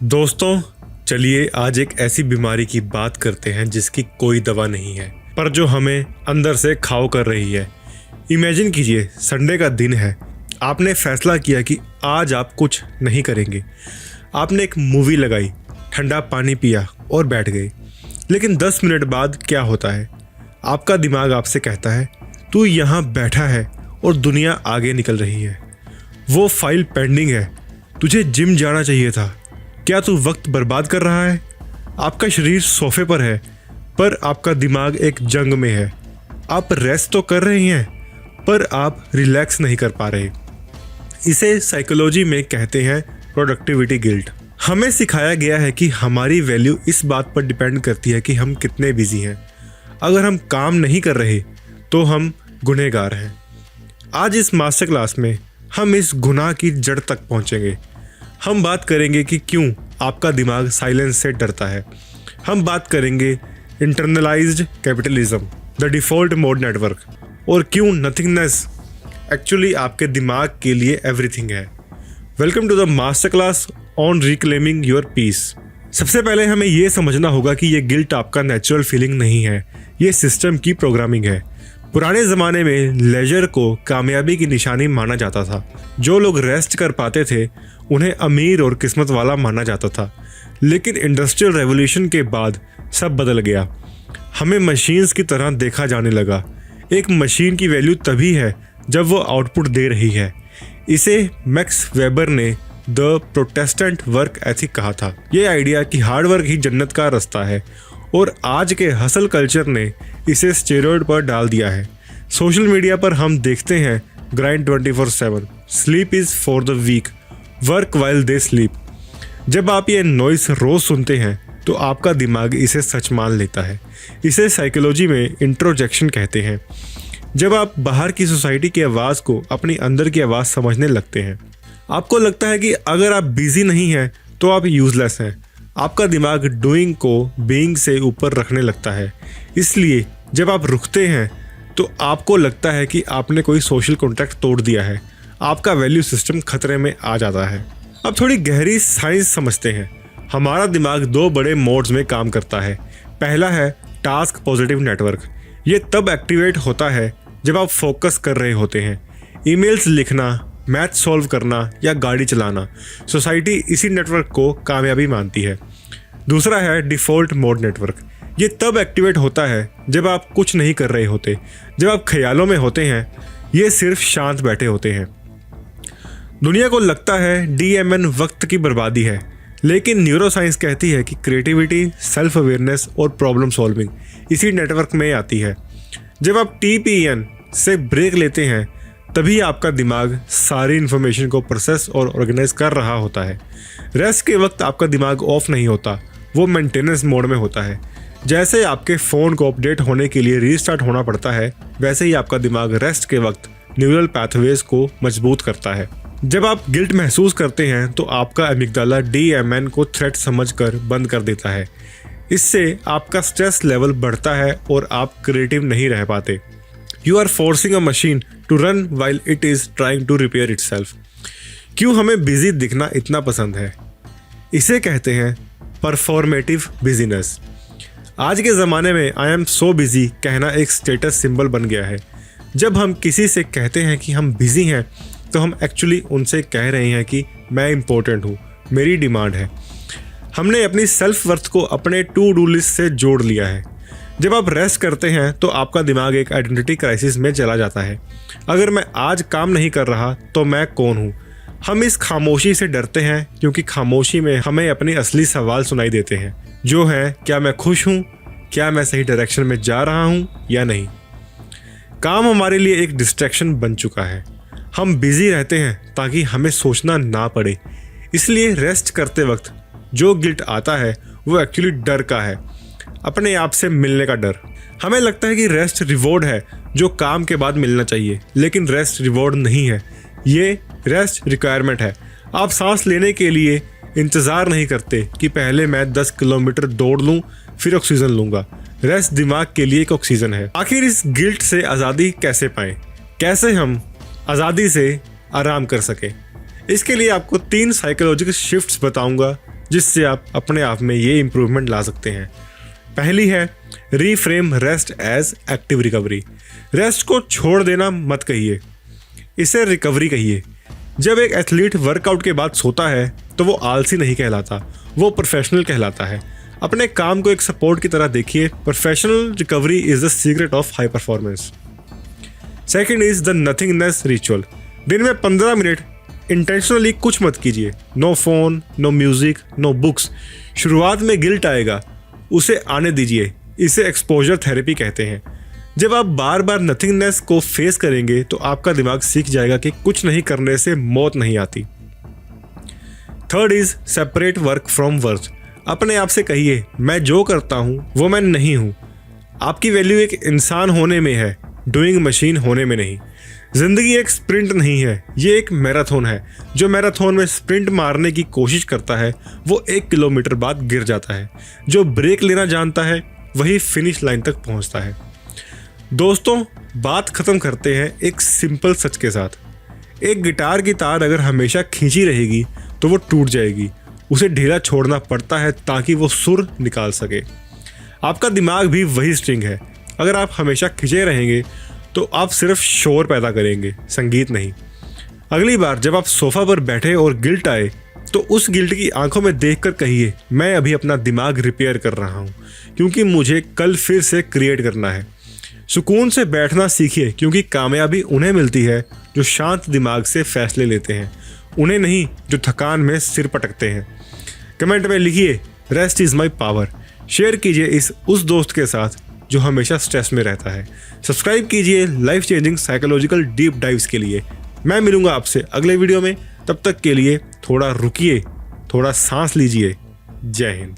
दोस्तों, चलिए आज एक ऐसी बीमारी की बात करते हैं जिसकी कोई दवा नहीं है, पर जो हमें अंदर से घाव कर रही है। इमेजिन कीजिए, संडे का दिन है, आपने फैसला किया कि आज आप कुछ नहीं करेंगे। आपने एक मूवी लगाई, ठंडा पानी पिया और बैठ गए। लेकिन 10 मिनट बाद क्या होता है? आपका दिमाग आपसे कहता है, तू यहाँ बैठा है और दुनिया आगे निकल रही है। वो फाइल पेंडिंग है, तुझे जिम जाना चाहिए था। क्या तू वक्त बर्बाद कर रहा है? आपका शरीर सोफे पर है, पर आपका दिमाग एक जंग में है। आप रेस्ट तो कर रहे हैं, पर आप रिलैक्स नहीं कर पा रहे। इसे साइकोलॉजी में कहते हैं प्रोडक्टिविटी गिल्ट। हमें सिखाया गया है कि हमारी वैल्यू इस बात पर डिपेंड करती है कि हम कितने बिजी हैं। अगर हम काम नहीं कर रहे तो हम गुनहगार हैं। आज इस मास्टर क्लास में हम इस गुनाह की जड़ तक पहुंचेंगे। हम बात करेंगे कि क्यों आपका दिमाग साइलेंस से डरता है। हम बात करेंगे internalised capitalism, the default mode network, और क्यों नथिंगनेस एक्चुअली आपके दिमाग के लिए एवरीथिंग है। Welcome to the master class on reclaiming your peace. सबसे पहले हमें यह समझना होगा कि यह गिल्ट आपका नेचुरल फीलिंग नहीं है, ये सिस्टम की प्रोग्रामिंग है। पुराने ज़माने में लेजर को कामयाबी की निशानी माना जाता था। जो लोग रेस्ट कर पाते थे उन्हें अमीर और किस्मत वाला माना जाता था। लेकिन इंडस्ट्रियल रेवोल्यूशन के बाद सब बदल गया। हमें मशीन्स की तरह देखा जाने लगा। एक मशीन की वैल्यू तभी है जब वो आउटपुट दे रही है। इसे मैक्स वेबर ने द प्रोटेस्टेंट वर्क एथिक कहा था। ये आइडिया कि हार्ड वर्क ही जन्नत का रास्ता है, और आज के हसल कल्चर ने इसे स्टेरॉयड पर डाल दिया है। सोशल मीडिया पर हम देखते हैं grind 24/7, sleep is for the weak, work while they sleep. जब आप ये नॉइस रोज़ सुनते हैं तो आपका दिमाग इसे सच मान लेता है। इसे साइकोलॉजी में इंट्रोजेक्शन कहते हैं। जब आप बाहर की सोसाइटी की आवाज़ को अपनी अंदर की आवाज़ समझने लगते हैं, आपको लगता है कि अगर आप बिजी नहीं हैं तो आप यूजलेस हैं। आपका दिमाग डूइंग को बीइंग से ऊपर रखने लगता है। इसलिए जब आप रुकते हैं तो आपको लगता है कि आपने कोई सोशल कॉन्ट्रैक्ट तोड़ दिया है। आपका वैल्यू सिस्टम खतरे में आ जाता है। अब थोड़ी गहरी साइंस समझते हैं। हमारा दिमाग 2 बड़े मोड्स में काम करता है। पहला है टास्क पॉजिटिव नेटवर्क। ये तब एक्टिवेट होता है जब आप फोकस कर रहे होते हैं। ईमेल्स लिखना, मैथ सॉल्व करना या गाड़ी चलाना, सोसाइटी इसी नेटवर्क को कामयाबी मानती है। दूसरा है डिफ़ॉल्ट मोड नेटवर्क। ये तब एक्टिवेट होता है जब आप कुछ नहीं कर रहे होते, जब आप ख्यालों में होते हैं, ये सिर्फ शांत बैठे होते हैं। दुनिया को लगता है DMN वक्त की बर्बादी है, लेकिन न्यूरोसाइंस कहती है कि क्रिएटिविटी, सेल्फ अवेयरनेस और प्रॉब्लम सॉल्विंग इसी नेटवर्क में आती है। जब आप TPN से ब्रेक लेते हैं तभी आपका दिमाग सारी इन्फॉर्मेशन को प्रोसेस और ऑर्गेनाइज कर रहा होता है। रेस्ट के वक्त आपका दिमाग ऑफ नहीं होता, वो मेंटेनेंस मोड में होता है। जैसे आपके फ़ोन को अपडेट होने के लिए रीस्टार्ट होना पड़ता है, वैसे ही आपका दिमाग रेस्ट के वक्त न्यूरल पैथवेज को मजबूत करता है। जब आप गिल्ट महसूस करते हैं तो आपका एमिग्डाला DMN को थ्रेट समझकर बंद कर देता है। इससे आपका स्ट्रेस लेवल बढ़ता है और आप क्रिएटिव नहीं रह पाते। You are forcing a machine to run while it is trying to repair itself. क्यों हमें बिजी दिखना इतना पसंद है? इसे कहते हैं परफॉर्मेटिव बिजीनेस। आज के ज़माने में आई एम सो बिजी कहना एक स्टेटस सिंबल बन गया है। जब हम किसी से कहते हैं कि हम बिजी हैं तो हम एक्चुअली उनसे कह रहे हैं कि मैं इम्पोर्टेंट हूँ, मेरी डिमांड है। हमने अपनी सेल्फ वर्थ को अपने टू डू लिस्ट से जोड़ लिया है। जब आप रेस्ट करते हैं तो आपका दिमाग एक आइडेंटिटी क्राइसिस में चला जाता है। अगर मैं आज काम नहीं कर रहा तो मैं कौन हूँ? हम इस खामोशी से डरते हैं क्योंकि खामोशी में हमें अपने असली सवाल सुनाई देते हैं, जो है क्या मैं खुश हूँ, क्या मैं सही डायरेक्शन में जा रहा हूँ या नहीं। काम हमारे लिए एक डिस्ट्रैक्शन बन चुका है। हम बिजी रहते हैं ताकि हमें सोचना ना पड़े। इसलिए रेस्ट करते वक्त जो गिल्ट आता है वो एक्चुअली डर का है, अपने आप से मिलने का डर। हमें लगता है कि रेस्ट रिवॉर्ड है जो काम के बाद मिलना चाहिए, लेकिन रेस्ट रिवॉर्ड नहीं है, ये रेस्ट रिक्वायरमेंट है। आप सांस लेने के लिए इंतज़ार नहीं करते कि पहले मैं 10 किलोमीटर दौड़ लूँ फिर ऑक्सीजन लूँगा। रेस्ट दिमाग के लिए एक ऑक्सीजन है। आखिर इस गिल्ट से आज़ादी कैसे पाएं? कैसे हम आज़ादी से आराम कर सकें? इसके लिए आपको 3 साइकोलॉजिकल शिफ्ट्स बताऊंगा जिससे आप अपने आप में ये इम्प्रूवमेंट ला सकते हैं। पहली है reframe rest as active recovery. Rest को छोड़ देना मत कहिए, इसे रिकवरी कहिए। जब एक एथलीट वर्कआउट के बाद सोता है तो वो आलसी नहीं कहलाता, वो प्रोफेशनल कहलाता है। अपने काम को एक सपोर्ट की तरह देखिए। Professional recovery is the secret of high performance. Second is the nothingness ritual. दिन में 15 मिनट इंटेंशनली कुछ मत कीजिए। No phone, no music, no books. शुरुआत में गिल्ट आएगा, उसे आने दीजिए। इसे एक्सपोजर थेरेपी कहते हैं। जब आप बार बार नथिंगनेस को फेस करेंगे तो आपका दिमाग सीख जाएगा कि कुछ नहीं करने से मौत नहीं आती। Third is separate work from worth. अपने आप से कहिए, मैं जो करता हूं वो मैं नहीं हूं। आपकी वैल्यू एक इंसान होने में है, डूइंग मशीन होने में नहीं। जिंदगी एक स्प्रिंट नहीं है, ये एक मैराथन है। जो मैराथन में स्प्रिंट मारने की कोशिश करता है वो 1 किलोमीटर बाद गिर जाता है। जो ब्रेक लेना जानता है वही फिनिश लाइन तक पहुंचता है। दोस्तों, बात खत्म करते हैं एक सिंपल सच के साथ। एक गिटार की तार अगर हमेशा खींची रहेगी तो वो टूट जाएगी। उसे ढीला छोड़ना पड़ता है ताकि वो सुर निकाल सके। आपका दिमाग भी वही स्ट्रिंग है। अगर आप हमेशा खिंचे रहेंगे तो आप सिर्फ शोर पैदा करेंगे, संगीत नहीं। अगली बार जब आप सोफा पर बैठे और गिल्ट आए तो उस गिल्ट की आंखों में देखकर कहिए, मैं अभी अपना दिमाग रिपेयर कर रहा हूँ क्योंकि मुझे कल फिर से क्रिएट करना है। सुकून से बैठना सीखिए क्योंकि कामयाबी उन्हें मिलती है जो शांत दिमाग से फैसले लेते हैं, उन्हें नहीं जो थकान में सिर पटकते हैं। कमेंट में लिखिए, rest is my power. Share कीजिए इस उस दोस्त के साथ जो हमेशा स्ट्रेस में रहता है। सब्सक्राइब कीजिए life changing psychological deep dives के लिए। मैं मिलूंगा आपसे अगले वीडियो में। तब तक के लिए थोड़ा रुकिए, थोड़ा सांस लीजिए। जय हिंद।